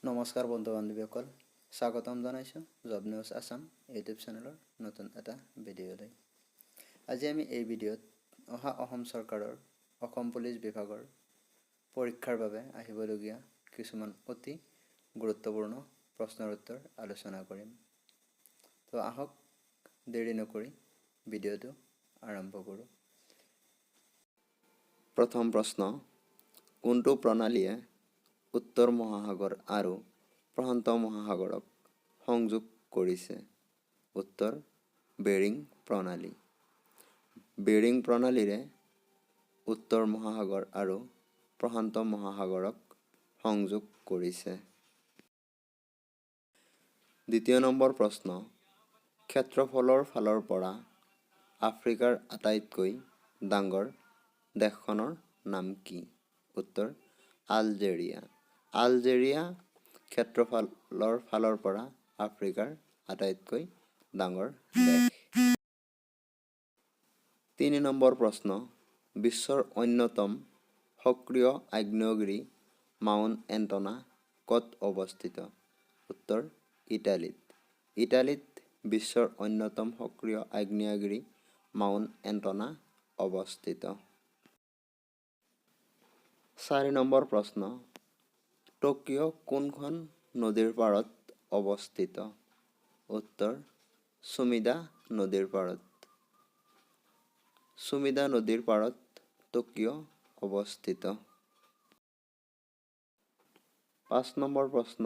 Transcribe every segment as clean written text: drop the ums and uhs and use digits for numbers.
নমস্কাৰ বন্ধু বান্ধৱীসকল, স্বাগতম জনাইছোঁ জব নিউজ আছাম ইউটিউব চেনেলৰ নতুন এটা ভিডিঅ'লৈ। আজি আমি এই ভিডিঅ'ত অসম চৰকাৰৰ অসম পুলিচ বিভাগৰ পৰীক্ষাৰ বাবে আহিবলগীয়া কিছুমান অতি গুৰুত্বপূৰ্ণ প্ৰশ্নৰ উত্তৰ আলোচনা কৰিম। তো আহক দেৰি নকৰি ভিডিঅ'টো আৰম্ভ কৰোঁ। প্ৰথম প্ৰশ্ন, কোনটো প্ৰণালীয়ে উত্তৰ মহাসাগৰ আৰু প্ৰশান্ত মহাসাগৰক সংযোগ কৰিছে? উত্তৰ, বেৰিং প্ৰণালী। বেৰিং প্ৰণালীৰে উত্তৰ মহাসাগৰ আৰু প্ৰশান্ত মহাসাগৰক সংযোগ কৰিছে। দ্বিতীয় নম্বৰ প্ৰশ্ন, ক্ষেত্ৰফলৰ ফালৰ পৰা আফ্ৰিকাৰ আটাইতকৈ ডাঙৰ দেশখনৰ নাম কি? উত্তৰ, আলজেৰিয়া। আলজেৰিয়া ক্ষেত্ৰফলৰ ফালৰ পৰা আফ্ৰিকাৰ আটাইতকৈ ডাঙৰ দেশ। 3 নম্বৰ প্ৰশ্ন, বিশ্বৰ অন্যতম সক্ৰিয় আগ্নেয়গিৰি মাউণ্ট এণ্টনা ক'ত অৱস্থিত? উত্তৰ, ইটালীত। ইটালীত বিশ্বৰ অন্যতম সক্ৰিয় আগ্নেয়গিৰি মাউণ্ট এণ্টনা অৱস্থিত। 4 নম্বৰ প্ৰশ্ন, টকিঅ' কোনখন নদীৰ পাৰত অৱস্থিত? উত্তৰ, সুমিদা নদীৰ পাৰত। সুমিদা নদীৰ পাৰত টকিঅ' অৱস্থিত। 5 নম্বৰ প্ৰশ্ন,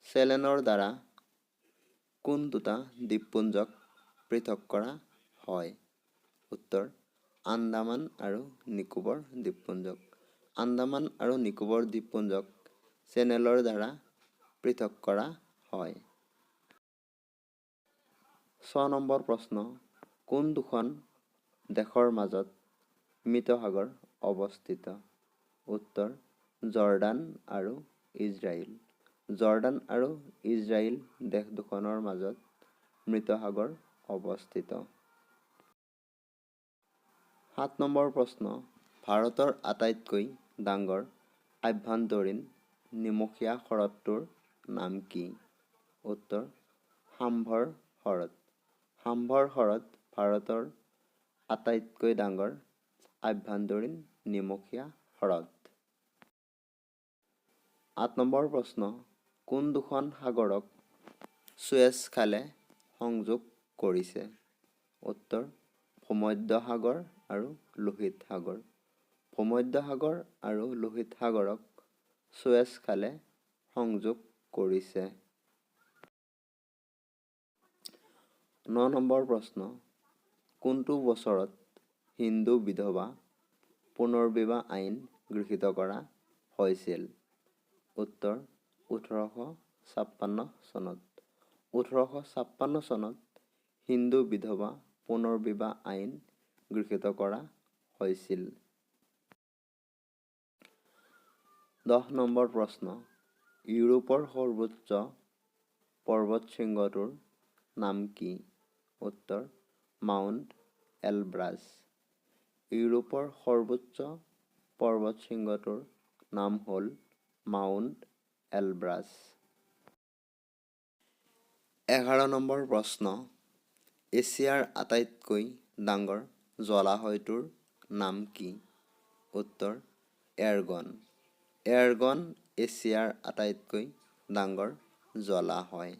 চেলেনৰ দ্বাৰা কোন দুটা দ্বীপপুঞ্জক পৃথক কৰা হয়? উত্তৰ, আন্দামান আৰু নিকোবৰ দ্বীপপুঞ্জক। আন্দামান আৰু নিকোবৰ দ্বীপপুঞ্জক চেনেলৰ দ্বাৰা পৃথক কৰা হয়। 6 নম্বৰ প্ৰশ্ন, কোন দুখন দেশৰ মাজত মৃত সাগৰ অৱস্থিত? উত্তৰ, জৰ্ডান আৰু ইজৰাইল। জৰ্ডান আৰু ইজৰাইল দেশ দুখনৰ মাজত মৃত সাগৰ অৱস্থিত। 7 নম্বৰ প্ৰশ্ন, ভাৰতৰ আটাইতকৈ ডাঙৰ আভ্যন্তৰীণ নিমখীয়া হ্ৰদটোৰ নাম কি? উত্তৰ, সাম্ভৰ হ্ৰদ। সাম্ভৰ হ্ৰদ ভাৰতৰ আটাইতকৈ ডাঙৰ আভ্যন্তৰীণ নিমখীয়া হ্ৰদ। 8 নম্বৰ প্ৰশ্ন, কোন দুখন সাগৰক ছুৱেজ খালে সংযোগ কৰিছে? উত্তৰ, ভূমধ্য সাগৰ আৰু লোহিত সাগৰ। ভূমধ্য সাগৰ আৰু লোহিত সাগৰক ছুৱেজ খালে সংযোগ কৰিছে। 9 নম্বৰ প্ৰশ্ন, কোনটো বছৰত হিন্দু বিধৱা পুনৰ্বিবাহ আইন গৃহীত কৰা হৈছিল? উত্তৰ, 1856 চনত। 1856 চনত হিন্দু বিধৱা পুনৰ্বিবাহ আইন গৃহীত কৰা হৈছিল। 10 নম্বৰ প্ৰশ্ন, ইউৰোপৰ সৰ্বোচ্চ পৰ্বতশৃংগটোৰ নাম কি? উত্তৰ, মাউণ্ট এলব্ৰাছ। ইউৰোপৰ সৰ্বোচ্চ পৰ্বতশৃংগটোৰ নাম হ'ল মাউণ্ট এলব্ৰাছ। 11 নম্বৰ প্ৰশ্ন, এছিয়াৰ আটাইতকৈ ডাঙৰ জলাশয়টোৰ নাম কি? উত্তৰ, এৰগন। এৰগন এছিয়াৰ আটাইতকৈ ডাঙৰ জলাশয়।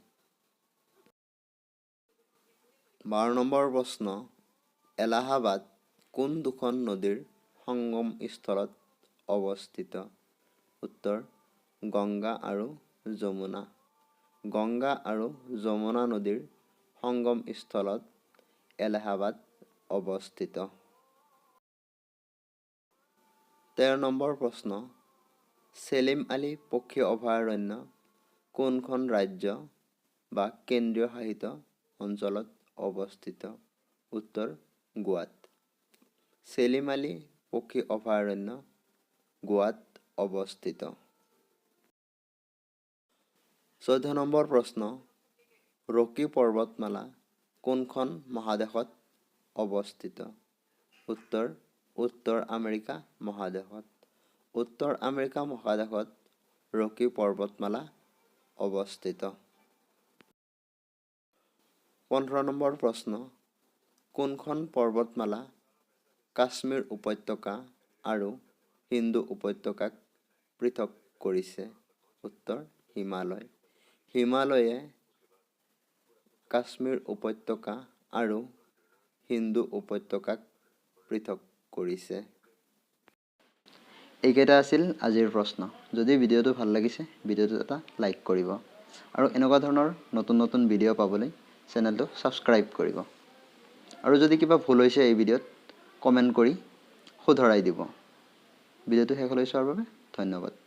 12 নম্বৰ প্ৰশ্ন, এলাহাবাদ কোন দুখন নদীৰ সংগমস্থলত অৱস্থিত? উত্তৰ, গংগা আৰু যমুনা। গংগা আৰু যমুনা নদীৰ সংগমস্থলত এলাহাবাদ অৱস্থিত। 13 নম্বৰ প্ৰশ্ন, ছেলিম আলি পক্ষী অভয়াৰণ্য কোনখন ৰাজ্য বা কেন্দ্ৰীয় শাসিত অঞ্চলত অৱস্থিত? উত্তৰ, গোৱাত। ছেলিম আলি পক্ষী অভয়াৰণ্য গোৱাত অৱস্থিত। 14 নম্বৰ প্ৰশ্ন, ৰকি পৰ্বতমালা কোনখন মহাদেশত অৱস্থিত? উত্তৰ, উত্তৰ আমেৰিকা মহাদেশত। উত্তৰ আমেৰিকা মহাদেশত ৰকি পৰ্বতমালা অৱস্থিত? 15 নম্বৰ প্ৰশ্ন, কোনখন পৰ্বতমালা কাশ্মীৰ উপত্যকা আৰু হিন্দু উপত্যকাক পৃথক কৰিছে? উত্তৰ, হিমালয়। হিমালয়ে কাশ্মীৰ উপত্যকা আৰু হিন্দু উপত্যকাক পৃথক কৰিছে। এইকেইটা আছিল আজিৰ প্ৰশ্ন। যদি ভিডিঅ'টো ভাল লাগিছে, ভিডিঅ'টো এটা লাইক কৰিব আৰু এনেকুৱা ধৰণৰ নতুন নতুন ভিডিঅ' পাবলৈ চেনেলটো ছাবস্ক্ৰাইব কৰিব। আৰু যদি কিবা ভুল হৈছে এই ভিডিঅ'ত কমেণ্ট কৰি শুধৰাই দিব। ভিডিঅ'টো শেষলৈ চোৱাৰ বাবে ধন্যবাদ।